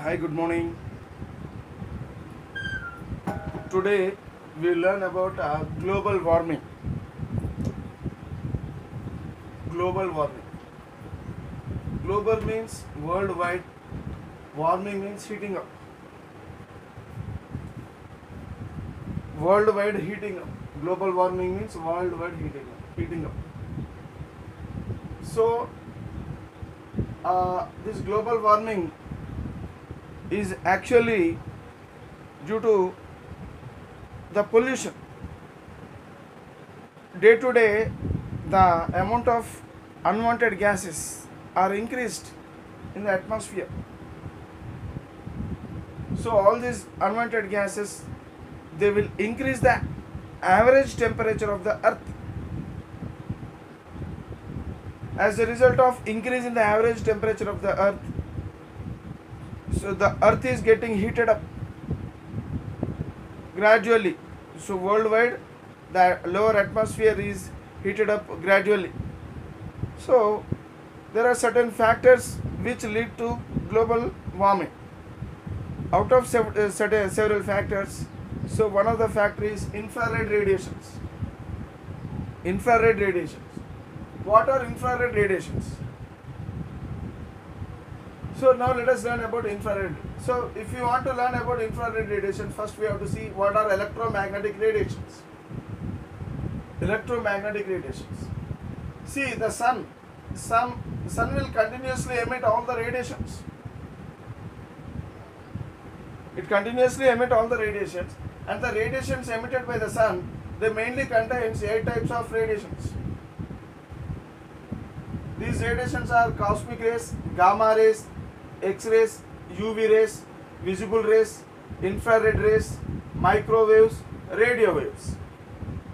Hi, good morning. Today we learn about global warming. Global warming. Global means worldwide. Warming means heating up. Worldwide heating up. Global warming means worldwide heating up. Heating up. So, this global warming is actually due to the pollution. Day to day, the amount of unwanted gases are increased in the atmosphere. So all these unwanted gases, they will increase the average temperature of the earth. As a result of increase in the average temperature of the earth, so the earth is getting heated up gradually. So worldwide, the lower atmosphere is heated up gradually. So there are certain factors which lead to global warming. Out of several factors, so one of the factors is infrared radiations. Infrared radiations. What are infrared radiations? So now let us learn about infrared. So if you want to learn about infrared radiation, first we have to see what are electromagnetic radiations. Electromagnetic radiations. See, the sun will continuously emit all the radiations. It continuously emits all the radiations, and the radiations emitted by the sun, they mainly contains 8 types of radiations. These radiations are cosmic rays, gamma rays, X-rays, UV rays, visible rays, infrared rays, microwaves, radio waves.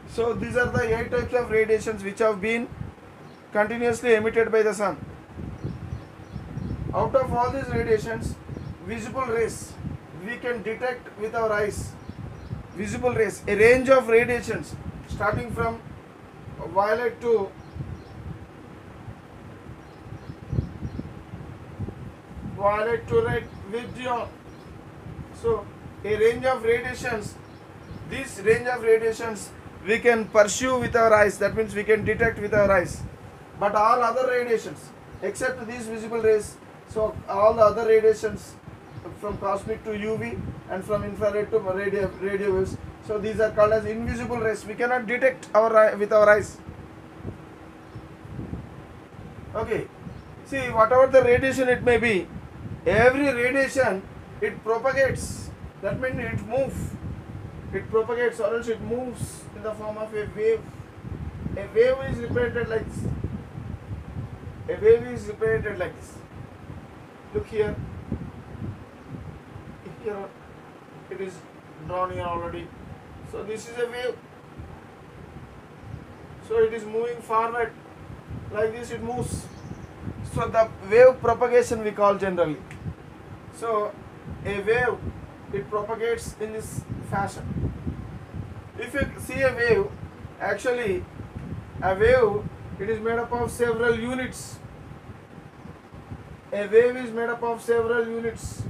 So these are the 8 types of radiations which have been continuously emitted by the sun. Out of all these radiations, visible rays we can detect with our eyes. Visible rays, a range of radiations starting from violet to red with neon. So a range of radiations, this range of radiations we can pursue with our eyes, that means we can detect with our eyes. But all other radiations except these visible rays, so all the other radiations from cosmic to UV and from infrared to radio waves, so these are called as invisible rays. We cannot detect with our eyes. Okay, see, whatever the radiation it may be, every radiation it propagates, that means it moves. It propagates or else it moves in the form of a wave. A wave is represented like this. A wave is represented like this. Look here. Here it is drawn here already. So this is a wave. So it is moving forward. Like this it moves. So the wave propagation we call generally. So a wave, it propagates in this fashion. If you see a wave, actually a wave, it is made up of several units. A wave is made up of several units.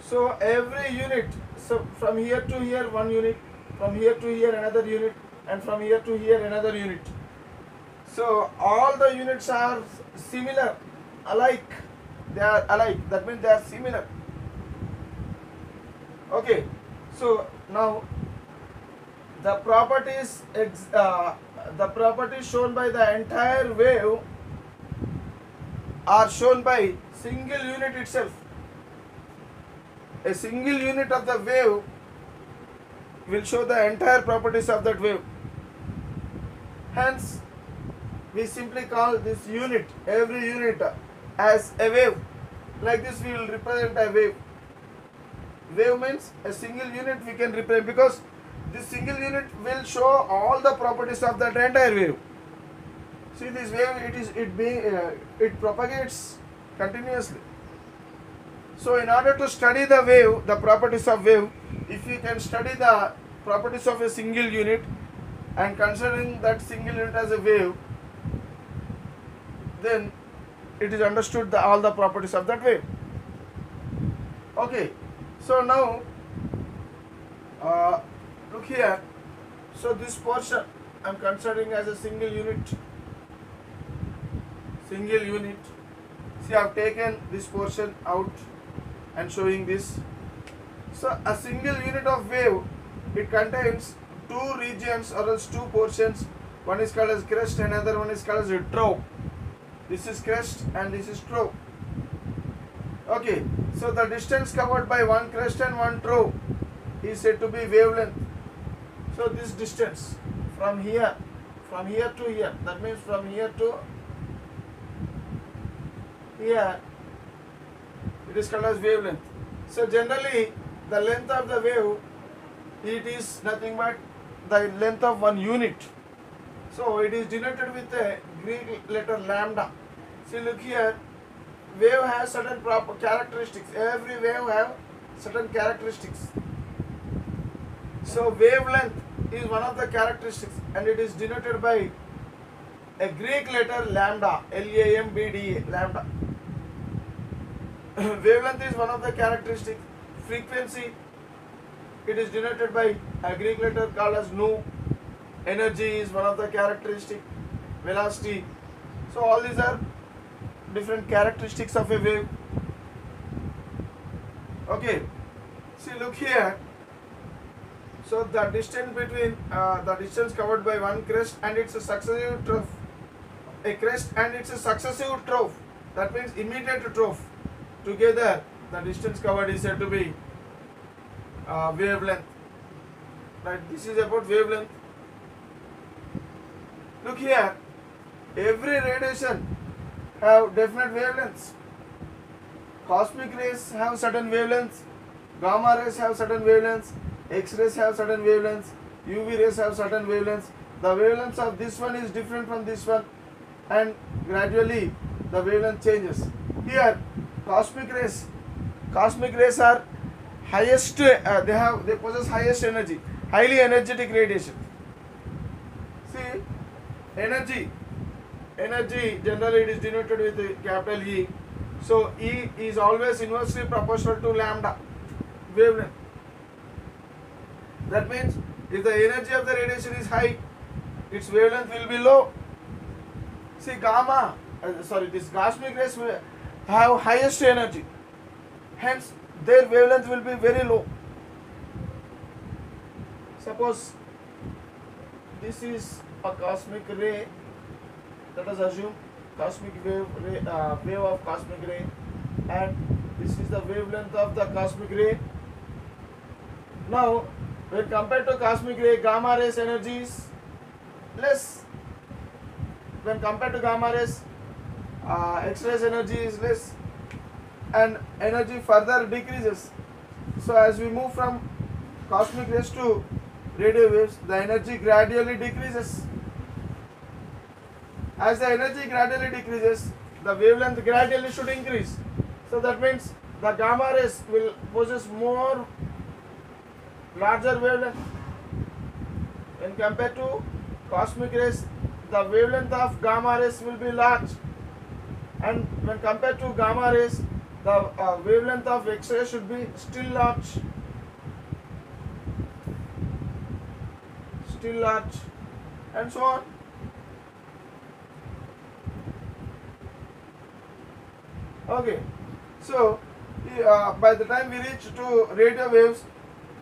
So every unit, so from here to here one unit, from here to here another unit, and from here to here another unit. So all the units are similar, alike. They are alike, that means they are similar. Okay, so now the properties shown by the entire wave are shown by single unit itself. A single unit of the wave will show the entire properties of that wave. Hence, we simply call this unit, every unit, as a wave. Like this we will represent a wave. Wave means a single unit we can represent, because this single unit will show all the properties of that entire wave. See, this wave, it propagates continuously. So in order to study the wave, the properties of wave, if you can study the properties of a single unit and considering that single unit as a wave, then it is understood all the properties of that wave. Okay, so now look here. So this portion I am considering as a single unit. Single unit. See, I have taken this portion out and showing this. So a single unit of wave, it contains two regions or else two portions. One is called as crest, another one is called as a trough. This is crest and this is trough. Okay, so the distance covered by one crest and one trough is said to be wavelength. So this distance from here to here, that means from here to here, it is called as wavelength. So generally the length of the wave, it is nothing but the length of one unit. So it is denoted with a Greek letter lambda. See, look here, wave has certain proper characteristics. Every wave have certain characteristics. So wavelength is one of the characteristics and it is denoted by a Greek letter lambda, L-A-M-B-D-A, lambda. Wavelength is one of the characteristics. Frequency, it is denoted by a Greek letter called as nu. Energy is one of the characteristics. Velocity. So all these are different characteristics of a wave. Okay. See, look here. So the distance between the distance covered by one crest and its a successive trough. A crest and its a successive trough. That means immediate trough. Together, the distance covered is said to be wavelength. Right? This is about wavelength. Look here. Every radiation have definite wavelengths. Cosmic rays have certain wavelengths. Gamma rays have certain wavelengths. X-rays have certain wavelengths. UV rays have certain wavelengths. The wavelengths of this one is different from this one, and gradually the wavelength changes. Here, cosmic rays are highest. They possess highest energy, highly energetic radiation. See, energy generally it is denoted with a capital E. So E is always inversely proportional to lambda, wavelength. That means if the energy of the radiation is high, its wavelength will be low. See, this cosmic rays will have highest energy, hence their wavelength will be very low. Suppose this is a cosmic ray, let us assume cosmic wave of cosmic ray, and this is the wavelength of the cosmic ray. Now, when compared to cosmic ray, gamma rays energy is less. When compared to gamma rays, X-rays energy is less, and energy further decreases. So as we move from cosmic rays to radio waves, the energy gradually decreases. As the energy gradually decreases, the wavelength gradually should increase. So that means the gamma rays will possess more larger wavelength. When compared to cosmic rays, the wavelength of gamma rays will be large, and when compared to gamma rays, the wavelength of X-ray should be still large, and so on. Okay, so by the time we reach to radio waves,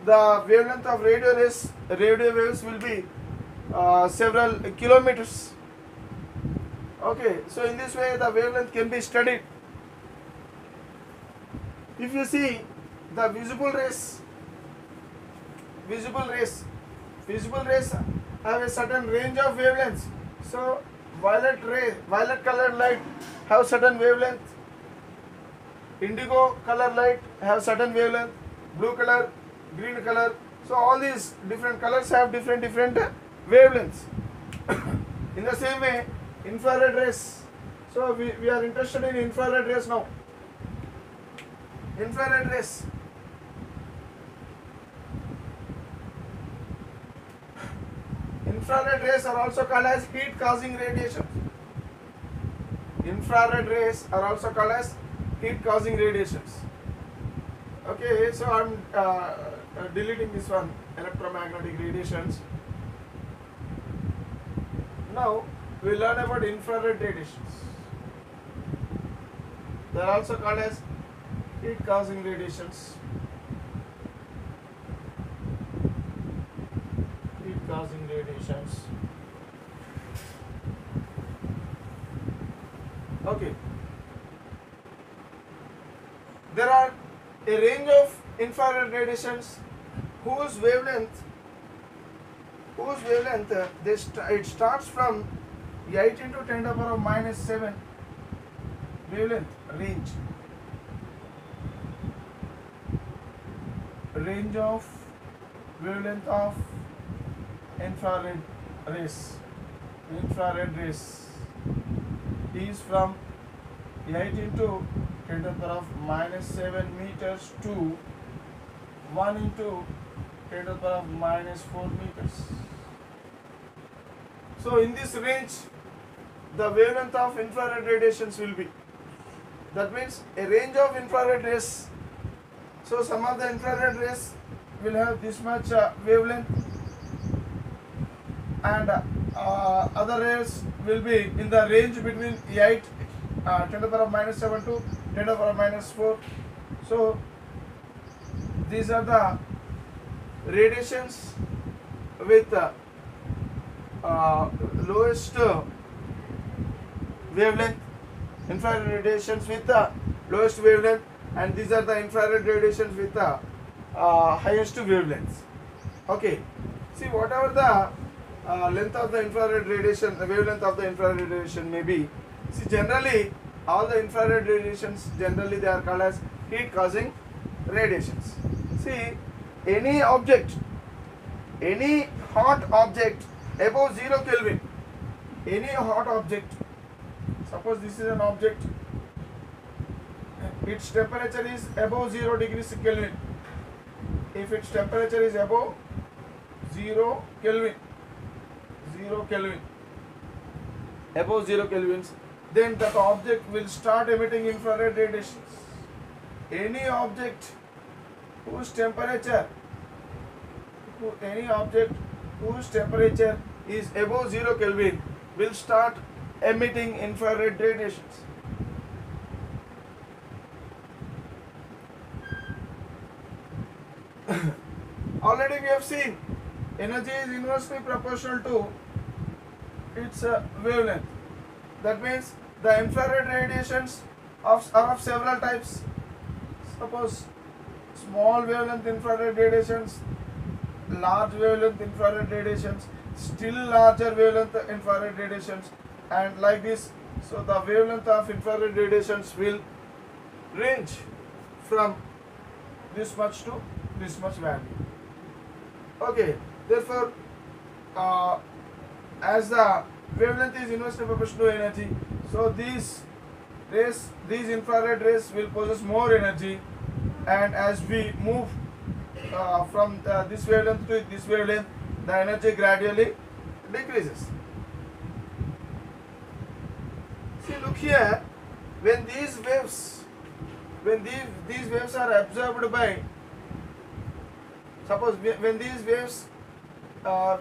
the wavelength of radio waves will be several kilometers. Okay, so in this way the wavelength can be studied. If you see the visible rays have a certain range of wavelengths. So violet colored light have certain wavelength, indigo color light have certain wavelength, blue color, green color. So all these different colors have different wavelengths. In the same way, infrared rays. So we are interested in infrared rays now. Infrared rays. Infrared rays are also called as heat causing radiation. infrared rays are also called as heat causing radiations. Okay, so I'm deleting this one, electromagnetic radiations. Now we learn about infrared radiations. They are also called as heat causing radiations. Heat causing radiations. Okay. There are a range of infrared radiations whose wavelength it starts from 8 into 10 to the power of minus 7 wavelength range of wavelength of infrared rays is from 8 into 10 to the power of minus 7 meters to 1 into 10 to the power of minus 4 meters. So in this range, the wavelength of infrared radiations will be. That means a range of infrared rays. So some of the infrared rays will have this much wavelength, and other rays will be in the range between 8 10 to the power of minus 7 to 10 to the power of minus 4. So these are the radiations with lowest wavelength, infrared radiations with the lowest wavelength, and these are the infrared radiations with the highest wavelengths. Okay, see, whatever the length of the infrared radiation, the wavelength of the infrared radiation may be, see, generally all the infrared radiations, generally they are called as heat causing radiations. See, any object, any hot object above 0 Kelvin, any hot object, suppose this is an object, its temperature is above 0 degrees Kelvin. If its temperature is above 0 Kelvin, above 0 kelvins, then that object will start emitting infrared radiations. Any object whose temperature is above 0 Kelvin will start emitting infrared radiations. Already we have seen energy is inversely proportional to its wavelength. That means the infrared radiations are of several types. Suppose small wavelength infrared radiations, large wavelength infrared radiations, still larger wavelength infrared radiations, and like this. So the wavelength of infrared radiations will range from this much to this much value. Okay, therefore as the wavelength is inversely proportional to energy, so these infrared rays will possess more energy, and as we move from this wavelength to this wavelength, the energy gradually decreases. See, look here, when these waves are absorbed by, suppose when these waves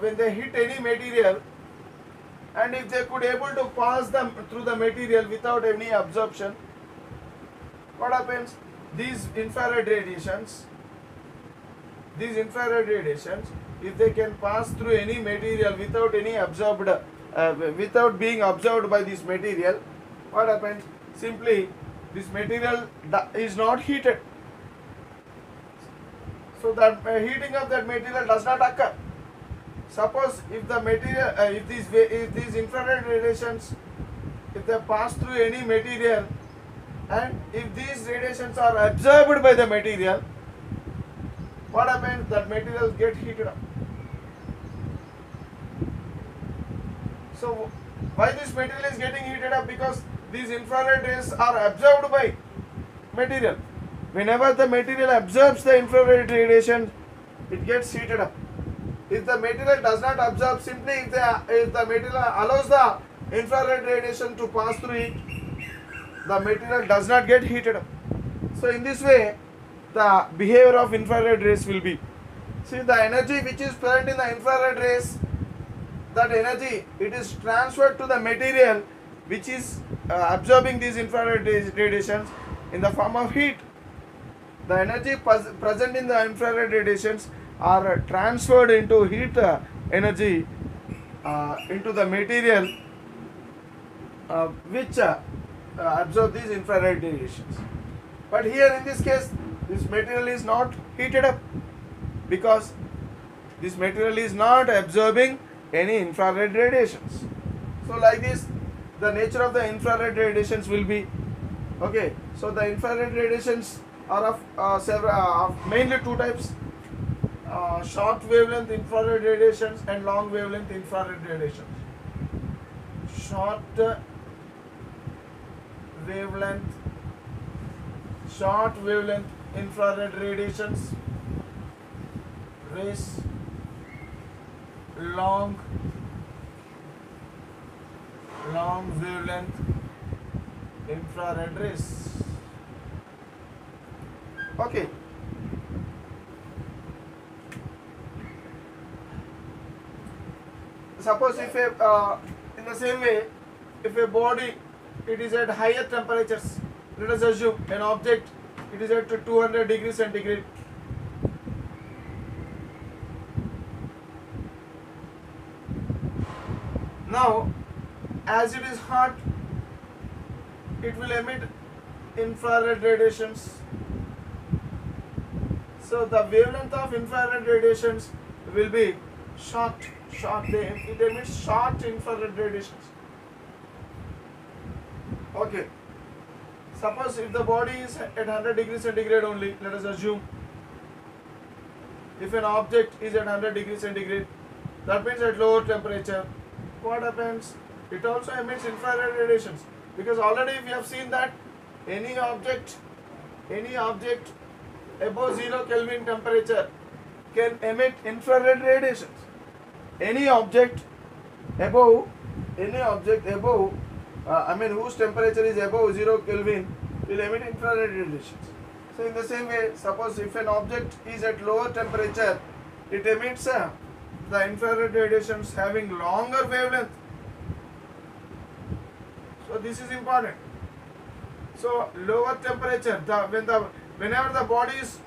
when they hit any material, and if they could able to pass them through the material without any absorption, what happens? These infrared radiations, if they can pass through any material without any absorbed, without being absorbed by this material, what happens? Simply, this material is not heated. So that heating of that material does not occur. Suppose if the material, if these infrared radiations, if they pass through any material, and if these radiations are absorbed by the material, what happens? That material get heated up. So why this material is getting heated up? Because these infrared rays are absorbed by material. Whenever the material absorbs the infrared radiation, it gets heated up. If the material does not absorb, simply if the material allows the infrared radiation to pass through it, the material does not get heated up. So in this way, the behavior of infrared rays will be. See, the energy which is present in the infrared rays, that energy, it is transferred to the material which is absorbing these infrared radiations in the form of heat. The energy present in the infrared radiations are transferred into heat energy into the material which absorb these infrared radiations. But here in this case, this material is not heated up because this material is not absorbing any infrared radiations. So like this, the nature of the infrared radiations will be, okay. So the infrared radiations are of mainly two types: short wavelength infrared radiations and long wavelength infrared radiations. Short wavelength infrared radiations, rays, long wavelength infrared rays. Okay. Suppose if in the same way, if a body, it is at higher temperatures, let us assume an object, it is at 200 degrees centigrade. Now, as it is hot, it will emit infrared radiations. So the wavelength of infrared radiations will be short. It emits short infrared radiations. Okay. Suppose if the body is at 100 degrees centigrade only, let us assume. If an object is at 100 degrees centigrade, that means at lower temperature, what happens? It also emits infrared radiations, because already we have seen that any object above 0 Kelvin temperature can emit infrared radiations. Any object above whose temperature is above 0 Kelvin will emit infrared radiations. So in the same way, suppose if an object is at lower temperature, it emits the infrared radiations having longer wavelength. So this is important. So lower temperature, whenever the body is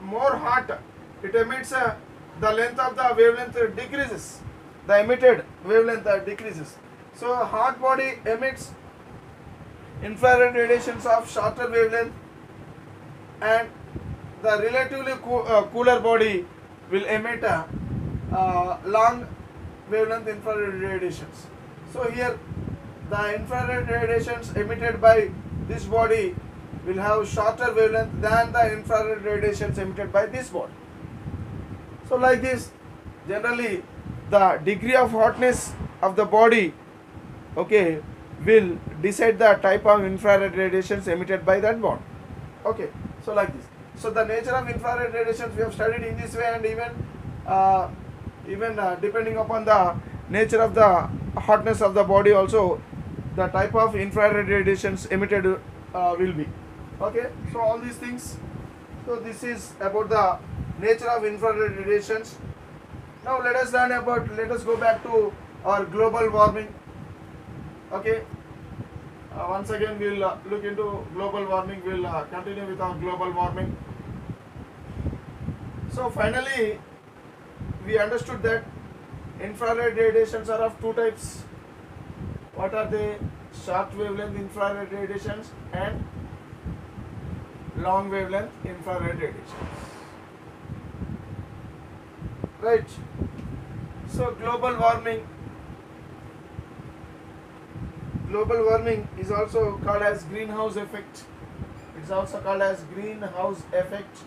more hot, it emits the length of the wavelength decreases. The emitted wavelength decreases. So hot body emits infrared radiations of shorter wavelength, and the relatively cooler body will emit long wavelength infrared radiations. So here the infrared radiations emitted by this body will have shorter wavelength than the infrared radiations emitted by this body. So like this, generally the degree of hotness of the body, okay, will decide the type of infrared radiations emitted by that body. Okay, so like this. So the nature of infrared radiations we have studied in this way, and even depending upon the nature of the hotness of the body also, the type of infrared radiations emitted will be. Okay, so all these things. So this is about the nature of infrared radiations. Now let us go back to our global warming. Okay, once again we will look into global warming. We will continue with our global warming. So finally, we understood that infrared radiations are of two types. What are they? Short wavelength infrared radiations and long wavelength infrared radiations. Right. So global warming is also called as greenhouse effect. It's also called as greenhouse effect.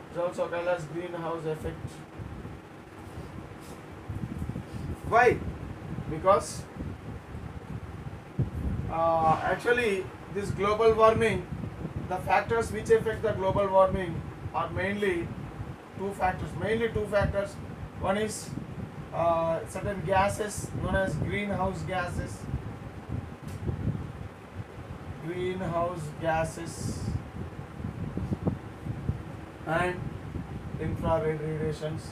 It's also called as greenhouse effect. Why? Because actually this global warming, the factors which affect the global warming are mainly two factors. One is certain gases known as greenhouse gases. Greenhouse gases and infrared radiations.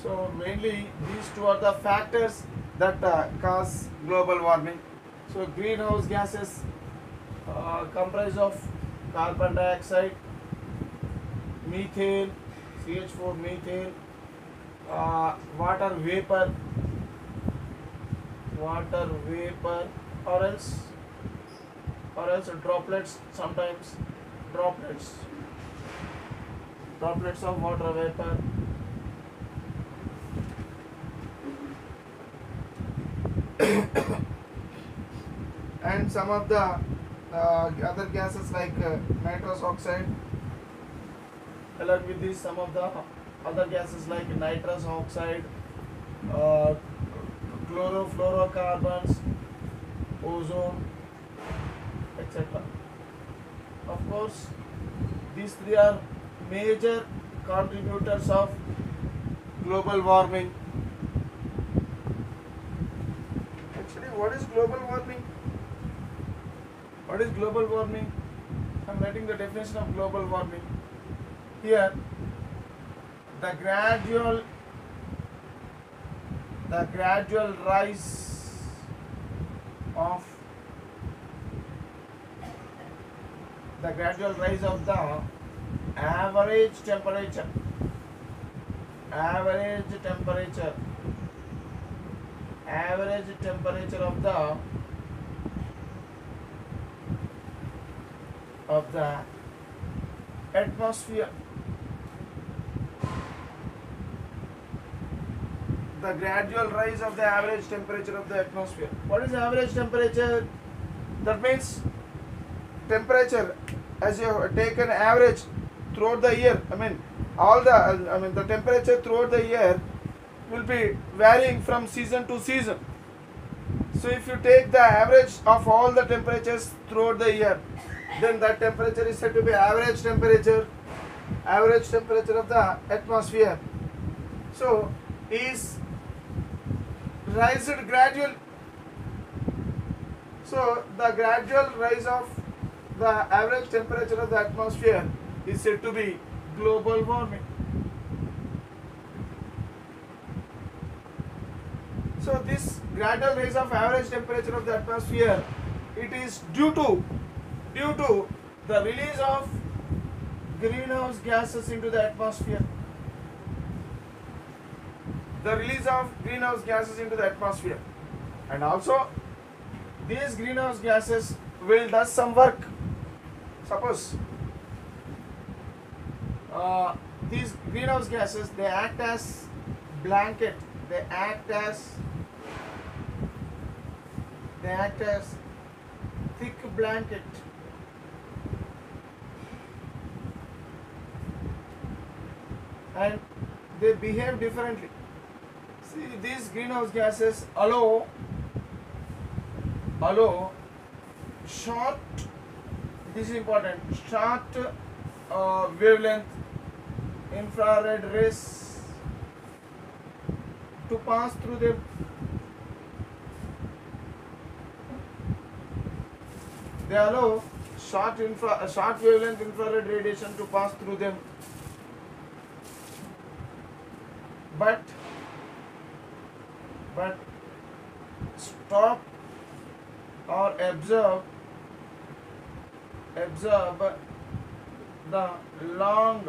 So mainly these two are the factors that cause global warming. So greenhouse gases comprise of carbon dioxide, methane, CH4 methane, water vapor, or else droplets, sometimes droplets of water vapor, and some of the other gases like nitrous oxide. Along with this, some of the other gases like nitrous oxide, uh, chlorofluorocarbons, ozone, etc. Of course, these three are major contributors of global warming. Actually, what is global warming? What is global warming? I am writing the definition of global warming. Here, the gradual rise of the average temperature of the atmosphere. The gradual rise of the average temperature of the atmosphere. What is average temperature? That means temperature as you have taken average throughout the year. The temperature throughout the year will be varying from season to season. So if you take the average of all the temperatures throughout the year, then that temperature is said to be average temperature of the atmosphere. So is rised gradual. So the gradual rise of the average temperature of the atmosphere is said to be global warming. So this gradual rise of average temperature of the atmosphere, it is due to the release of greenhouse gases into the atmosphere. And also these greenhouse gases will do some work. Suppose these greenhouse gases, they act as blanket, they act as thick blanket. And they behave differently. See, these greenhouse gases allow short, this is important, short wavelength infrared rays to pass through them. They allow short wavelength infrared radiation to pass through them. But stop or absorb the long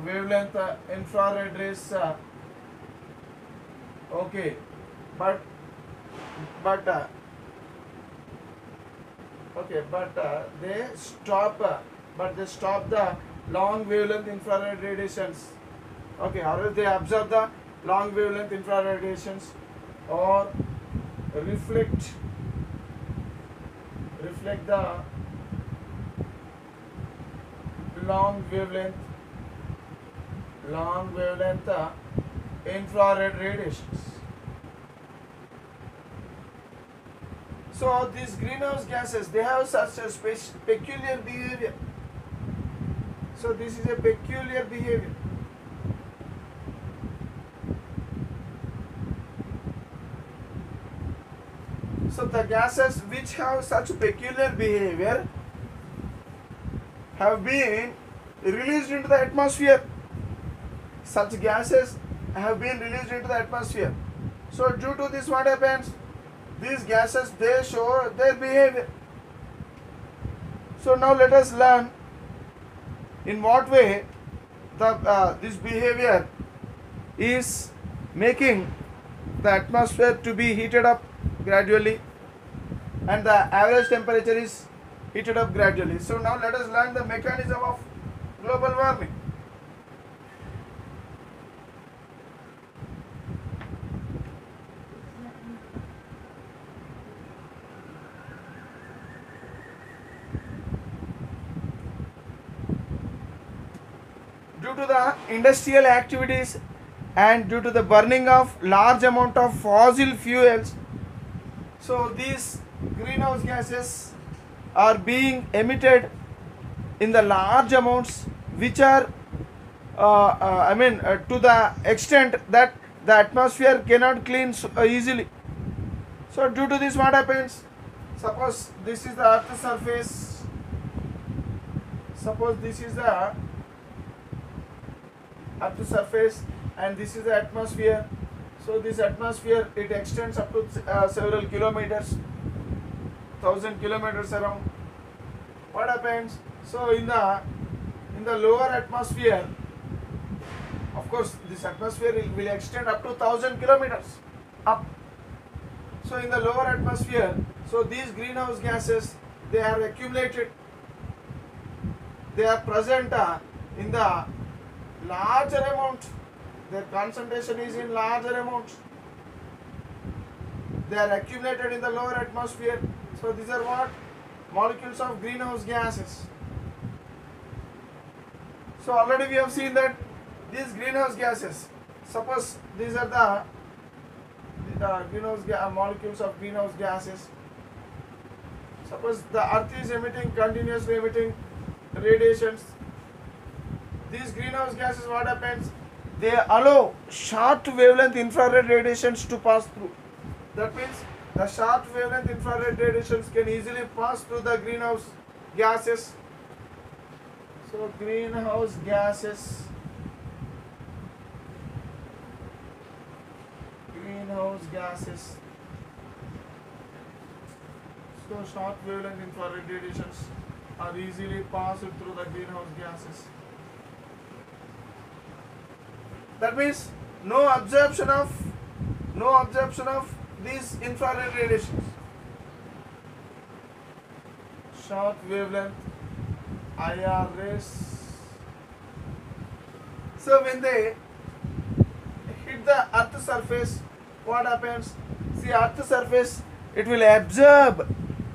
wavelength infrared rays. Okay, but they stop the long wavelength infrared radiations. Okay, or they absorb the long wavelength infrared radiations or reflect the long wavelength infrared radiations. So these greenhouse gases, they have such a peculiar behavior. So this is a peculiar behavior. So the gases which have such peculiar behavior have been released into the atmosphere. Such gases have been released into the atmosphere. So due to this, what happens? These gases, they show their behavior. So now let us learn in what way this behavior is making the atmosphere to be heated up gradually, and the average temperature is heated up gradually. So now let us learn the mechanism of global warming. Due to the industrial activities and due to the burning of large amount of fossil fuels, so these greenhouse gases are being emitted in the large amounts, which are to the extent that the atmosphere cannot clean easily. So due to this, what happens? Suppose this is the earth's surface. Suppose this is the earth's surface and this is the atmosphere. So this atmosphere, it extends up to several kilometers, 1,000 kilometers around. What happens? So in the lower atmosphere, of course, this atmosphere will extend up to 1,000 kilometers up. So in the lower atmosphere, so these greenhouse gases, they are accumulated. They are present in the larger amount. Their concentration is in larger amount. They are accumulated in the lower atmosphere. So these are what? Molecules of greenhouse gases. So already we have seen that these greenhouse gases, suppose these are the molecules of greenhouse gases. Suppose the earth is continuously emitting radiations. These greenhouse gases, what happens? They allow short wavelength infrared radiations to pass through. That means the short wavelength infrared radiations can easily pass through the greenhouse gases. So greenhouse gases, so short wavelength infrared radiations are easily passed through the greenhouse gases. That means no absorption of these infrared radiations. Short wavelength IR rays. So when they hit the earth surface, what happens? See, earth surface, it will absorb.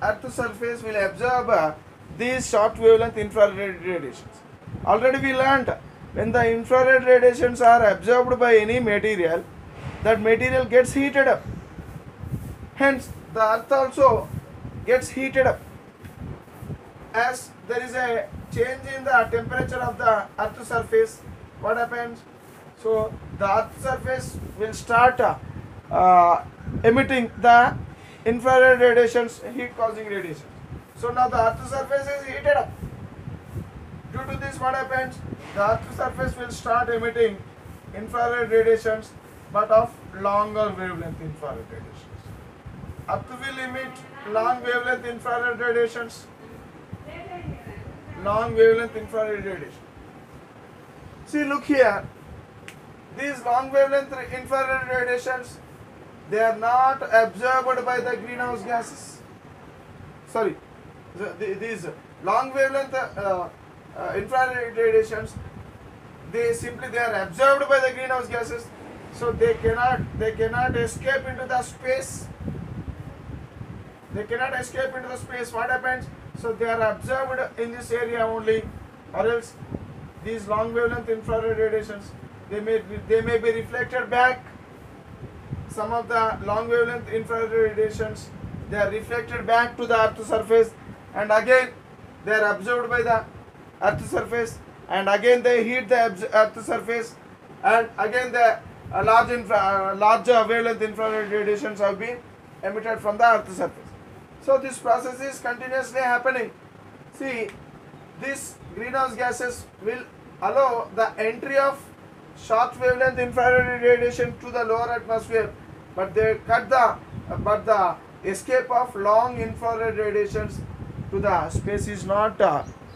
Earth surface will absorb these short wavelength infrared radiations. Already we learned, when the infrared radiations are absorbed by any material, that material gets heated up. Hence, the earth also gets heated up. As there is a change in the temperature of the earth surface, what happens? So, the earth surface will start emitting the infrared radiations, heat causing radiations. So, now the earth surface is heated up. Due to this, what happens? The earth surface will start emitting infrared radiations, but of longer wavelength infrared radiations. Earth will emit long wavelength infrared radiations. Long wavelength infrared radiation. See, look here. These long wavelength infrared radiations, they are not absorbed by the greenhouse gases. Sorry, these long wavelength infrared radiations, they are absorbed by the greenhouse gases, so they cannot escape into the space. They cannot escape into the space. What happens? So they are absorbed in this area only, or else these long wavelength infrared radiations, they may be reflected back. Some of the long wavelength infrared radiations, they are reflected back to the earth surface, and again they are absorbed by the earth surface, and again they heat the earth surface, and again the large wavelength infrared radiations have been emitted from the earth's surface. So this process is continuously happening. See, these greenhouse gases will allow the entry of short wavelength infrared radiation to the lower atmosphere, but they cut the escape of long infrared radiations to the space is not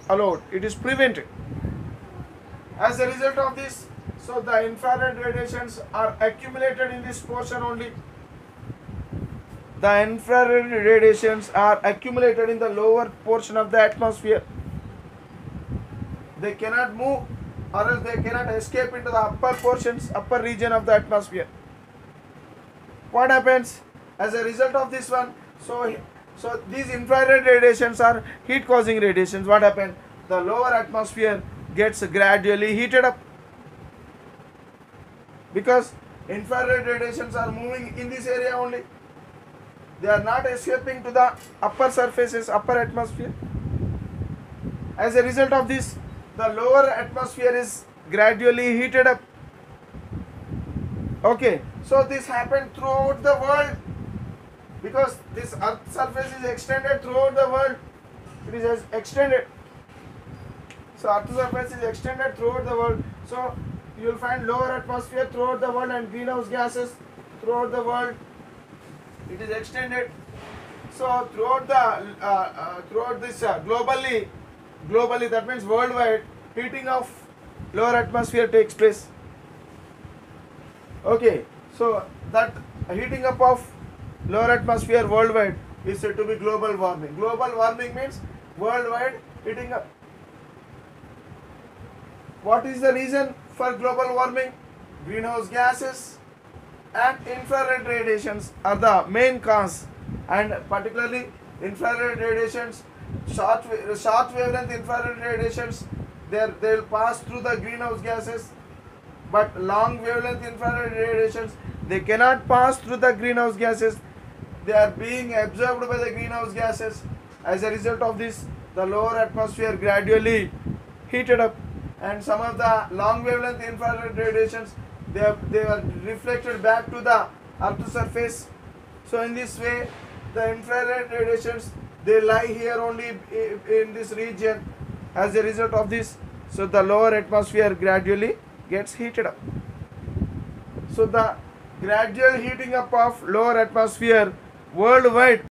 allowed. It is prevented. As a result of this, so the infrared radiations are accumulated in this portion only. The infrared radiations are accumulated in the lower portion of the atmosphere. They cannot move, or else they cannot escape into the upper region of the atmosphere. What happens as a result of this one? So these infrared radiations are heat causing radiations. What happens? The lower atmosphere gets gradually heated up, because infrared radiations are moving in this area only. They are not escaping to the upper surfaces, upper atmosphere. As a result of this, the lower atmosphere is gradually heated up. Okay, so this happened throughout the world, because this earth surface is extended throughout the world. It is extended. So earth surface is extended throughout the world. So you will find lower atmosphere throughout the world and greenhouse gases throughout the world. It is extended. So throughout this globally, that means worldwide, heating of lower atmosphere takes place. Okay, so that heating up of lower atmosphere worldwide is said to be global warming. Global warming means worldwide heating up. What is the reason for global warming? Greenhouse gases and infrared radiations are the main cause, and particularly infrared radiations, short wavelength infrared radiations, they will pass through the greenhouse gases, but long wavelength infrared radiations, they cannot pass through the greenhouse gases. They are being absorbed by the greenhouse gases. As a result of this, the lower atmosphere gradually heated up, and some of the long wavelength infrared radiations, they were reflected back to the earth's surface. So in this way, the infrared radiations, they lie here only in this region. As a result of this, so the lower atmosphere gradually gets heated up. So the gradual heating up of lower atmosphere worldwide